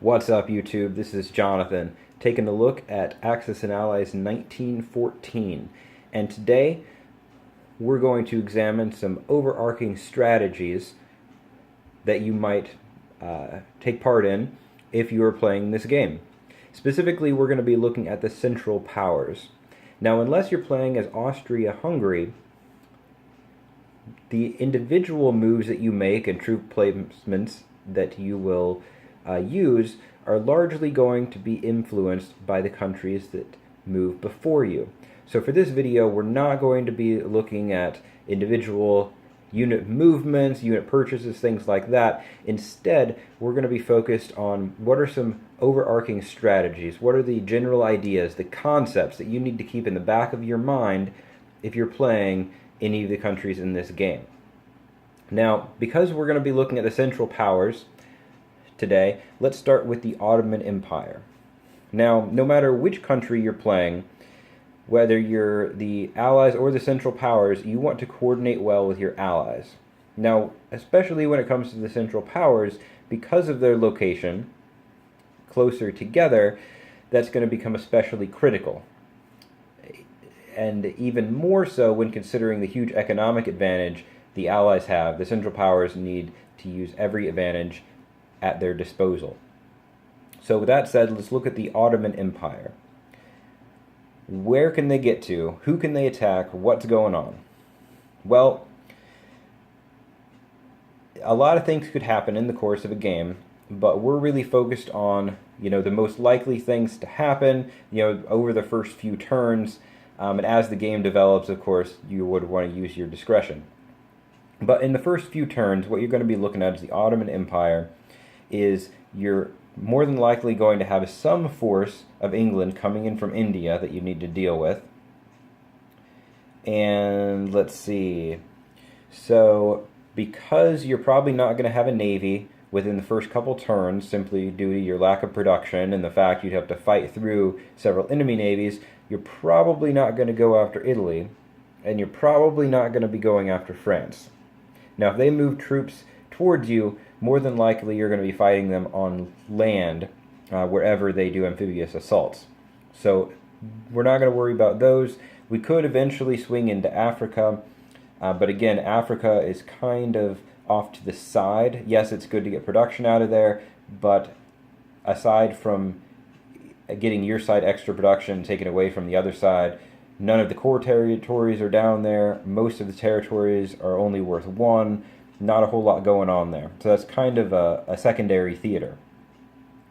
What's up, YouTube? This is Jonathan, taking a look at Axis and Allies 1914. And today, we're going to examine some overarching strategies that you might take part in if you are playing this game. Specifically, we're going to be looking at the Central Powers. Now, unless you're playing as Austria-Hungary, the individual moves that you make and troop placements that you will use are largely going to be influenced by the countries that move before you. So for this video, we're not going to be looking at individual unit movements, unit purchases, things like that. Instead, we're going to be focused on what are some overarching strategies, what are the general ideas, the concepts that you need to keep in the back of your mind if you're playing any of the countries in this game. Now, because we're going to be looking at the Central Powers today, let's start with the Ottoman Empire. Now, no matter which country you're playing, whether you're the Allies or the Central Powers, you want to coordinate well with your allies. Now, especially when it comes to the Central Powers, because of their location closer together, that's going to become especially critical. And even more so when considering the huge economic advantage the Allies have, the Central Powers need to use every advantage at their disposal. So with that said, let's look at the Ottoman Empire. Where can they get to? Who can they attack? What's going on? Well, a lot of things could happen in the course of a game, but we're really focused on, the most likely things to happen, over the first few turns. And as the game develops, of course, you would want to use your discretion. But in the first few turns, what you're going to be looking at is the Ottoman Empire is you're more than likely going to have some force of England coming in from India that you need to deal with. And let's see. So, because you're probably not going to have a navy within the first couple turns, simply due to your lack of production and the fact you'd have to fight through several enemy navies, you're probably not going to go after Italy, and you're probably not going to be going after France. Now, if they move troops towards you, more than likely you're going to be fighting them on land wherever they do amphibious assaults. So we're not going to worry about those. We could eventually swing into Africa, but again, Africa is kind of off to the side. Yes, it's good to get production out of there, but aside from getting your side extra production taken away from the other side, none of the core territories are down there. Most of the territories are only worth one. Not a whole lot going on there. So that's kind of a secondary theater.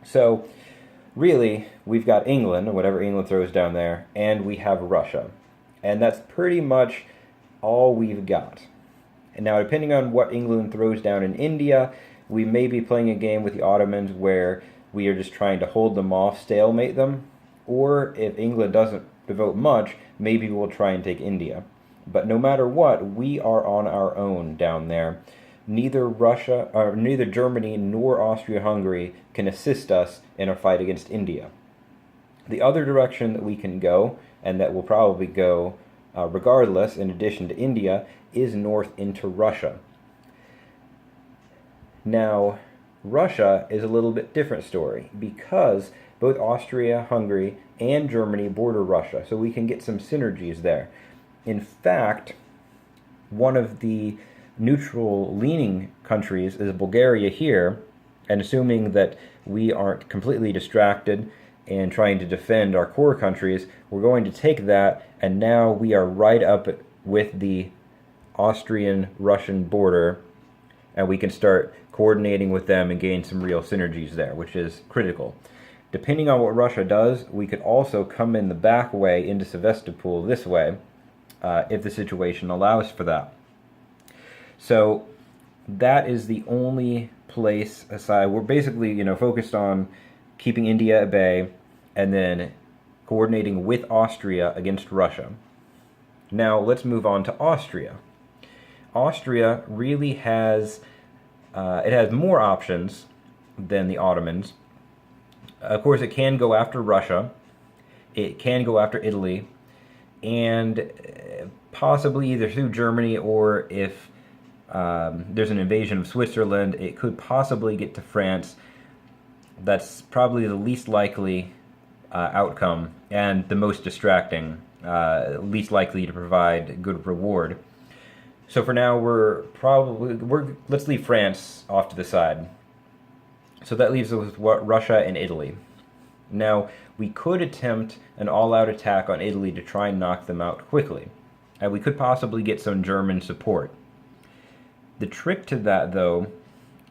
So really, we've got England, whatever England throws down there, and we have Russia. And that's pretty much all we've got. And now, depending on what England throws down in India, we may be playing a game with the Ottomans where we are just trying to hold them off, stalemate them. Or if England doesn't devote much, maybe we'll try and take India. But no matter what, we are on our own down there. Neither Germany nor Austria-Hungary can assist us in our fight against India. The other direction that we can go, and that will probably go regardless, in addition to India, is north into Russia. Now, Russia is a little bit different story because both Austria-Hungary and Germany border Russia, so we can get some synergies there. In fact, one of the neutral-leaning countries is Bulgaria here, and assuming that we aren't completely distracted and trying to defend our core countries, we're going to take that, and now we are right up with the Austrian-Russian border, and we can start coordinating with them and gain some real synergies there, which is critical. Depending on what Russia does, we could also come in the back way into Sevastopol this way, if the situation allows for that. So that is the only place aside. We're basically, focused on keeping India at bay and then coordinating with Austria against Russia. Now let's move on to Austria. Austria really has more options than the Ottomans. Of course, it can go after Russia. It can go after Italy. And possibly either through Germany, or if there's an invasion of Switzerland, it could possibly get to France. That's probably the least likely outcome and the most distracting, least likely to provide good reward. So for now, let's leave France off to the side. So that leaves us with Russia and Italy. Now, we could attempt an all-out attack on Italy to try and knock them out quickly, and we could possibly get some German support. The trick to that, though,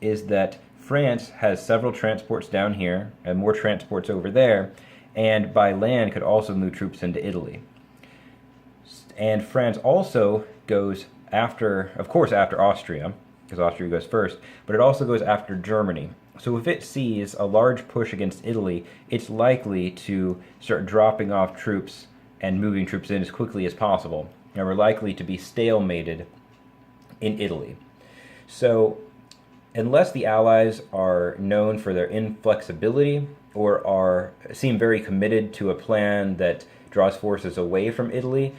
is that France has several transports down here and more transports over there, and by land could also move troops into Italy. And France also goes after, of course, after Austria, because Austria goes first, but it also goes after Germany. So if it sees a large push against Italy, it's likely to start dropping off troops and moving troops in as quickly as possible. And we're likely to be stalemated in Italy. So unless the Allies are known for their inflexibility or seem very committed to a plan that draws forces away from Italy,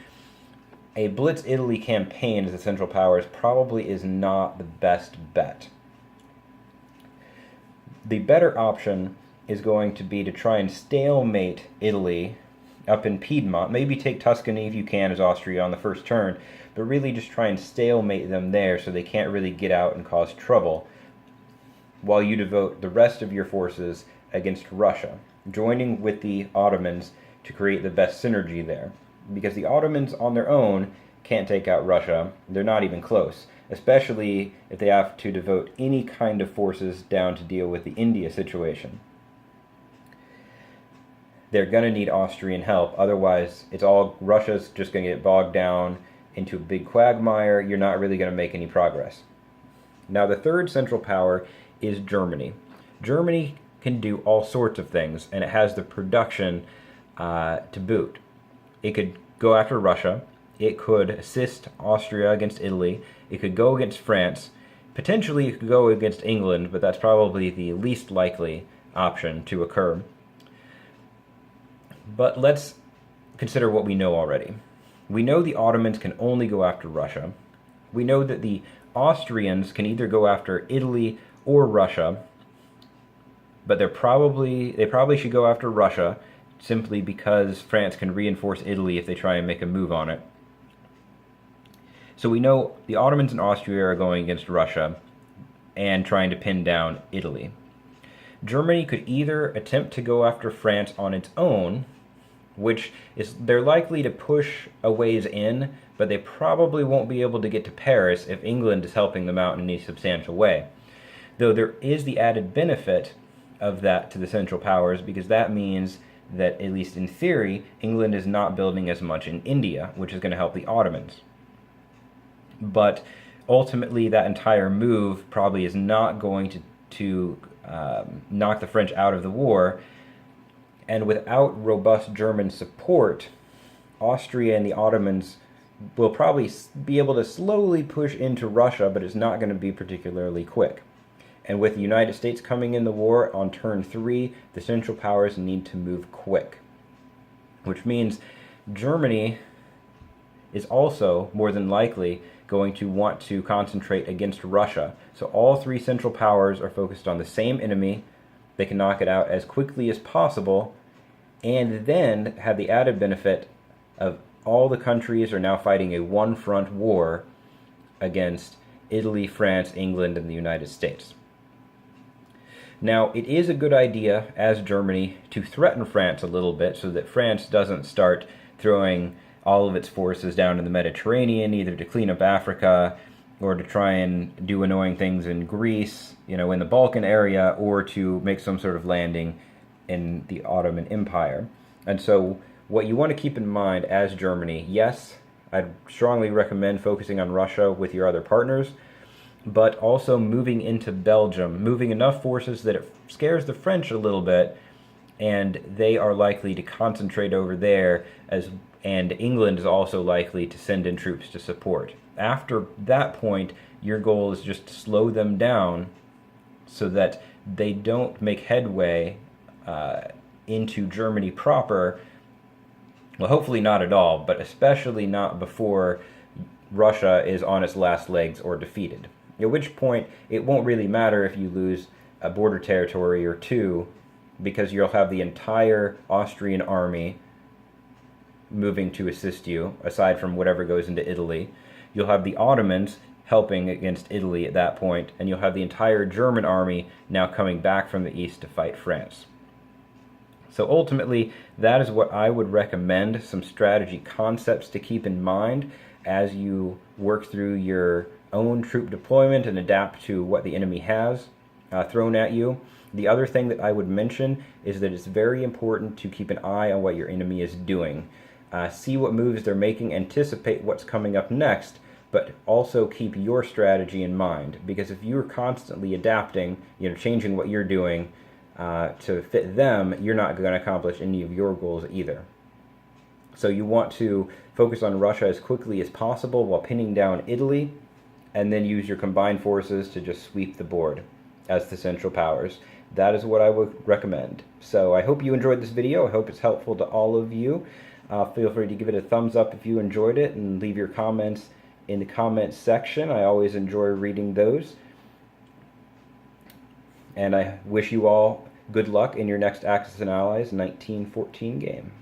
a Blitz Italy campaign as the Central Powers probably is not the best bet. The better option is going to be to try and stalemate Italy up in Piedmont. Maybe take Tuscany if you can as Austria on the first turn, but really just try and stalemate them there so they can't really get out and cause trouble, while you devote the rest of your forces against Russia, joining with the Ottomans to create the best synergy there. Because the Ottomans on their own can't take out Russia. They're not even close, especially if they have to devote any kind of forces down to deal with the India situation. They're going to need Austrian help, otherwise Russia's just going to get bogged down into a big quagmire. You're not really going to make any progress. Now the third central power is Germany. Germany can do all sorts of things, and it has the production to boot. It could go after Russia. It could assist Austria against Italy. It could go against France. Potentially it could go against England, but that's probably the least likely option to occur. But let's consider what we know already. We know the Ottomans can only go after Russia. We know that the Austrians can either go after Italy or Russia, but they probably should go after Russia, simply because France can reinforce Italy if they try and make a move on it. So we know the Ottomans and Austria are going against Russia and trying to pin down Italy. Germany could either attempt to go after France on its own, which is they're likely to push a ways in, but they probably won't be able to get to Paris if England is helping them out in any substantial way. Though there is the added benefit of that to the Central Powers, because that means that, at least in theory, England is not building as much in India, which is going to help the Ottomans. But ultimately, that entire move probably is not going to knock the French out of the war. And without robust German support, Austria and the Ottomans will probably be able to slowly push into Russia, but it's not going to be particularly quick. And with the United States coming in the war on turn 3, the Central Powers need to move quick. Which means Germany is also, more than likely, going to want to concentrate against Russia. So all three Central Powers are focused on the same enemy. They can knock it out as quickly as possible, and then have the added benefit of all the countries are now fighting a one-front war against Italy, France, England, and the United States. Now, it is a good idea, as Germany, to threaten France a little bit so that France doesn't start throwing all of its forces down in the Mediterranean, either to clean up Africa or to try and do annoying things in Greece, in the Balkan area, or to make some sort of landing in the Ottoman Empire. And so what you want to keep in mind as Germany, yes, I'd strongly recommend focusing on Russia with your other partners, but also moving into Belgium, moving enough forces that it scares the French a little bit, and they are likely to concentrate over there, and England is also likely to send in troops to support. After that point, your goal is just to slow them down so that they don't make headway into Germany proper. Well, hopefully not at all, but especially not before Russia is on its last legs or defeated. At which point, it won't really matter if you lose a border territory or two because you'll have the entire Austrian army moving to assist you, aside from whatever goes into Italy. You'll have the Ottomans helping against Italy at that point, and you'll have the entire German army now coming back from the east to fight France. So ultimately, that is what I would recommend, some strategy concepts to keep in mind as you work through your own troop deployment and adapt to what the enemy has thrown at you. The other thing that I would mention is that it's very important to keep an eye on what your enemy is doing. See what moves they're making, anticipate what's coming up next, but also keep your strategy in mind, because if you're constantly adapting, changing what you're doing to fit them, you're not going to accomplish any of your goals either. So you want to focus on Russia as quickly as possible while pinning down Italy, and then use your combined forces to just sweep the board as the Central Powers. That is what I would recommend. So I hope you enjoyed this video. I hope it's helpful to all of you. Feel free to give it a thumbs up if you enjoyed it, and leave your comments in the comments section. I always enjoy reading those. And I wish you all good luck in your next Axis and Allies 1914 game.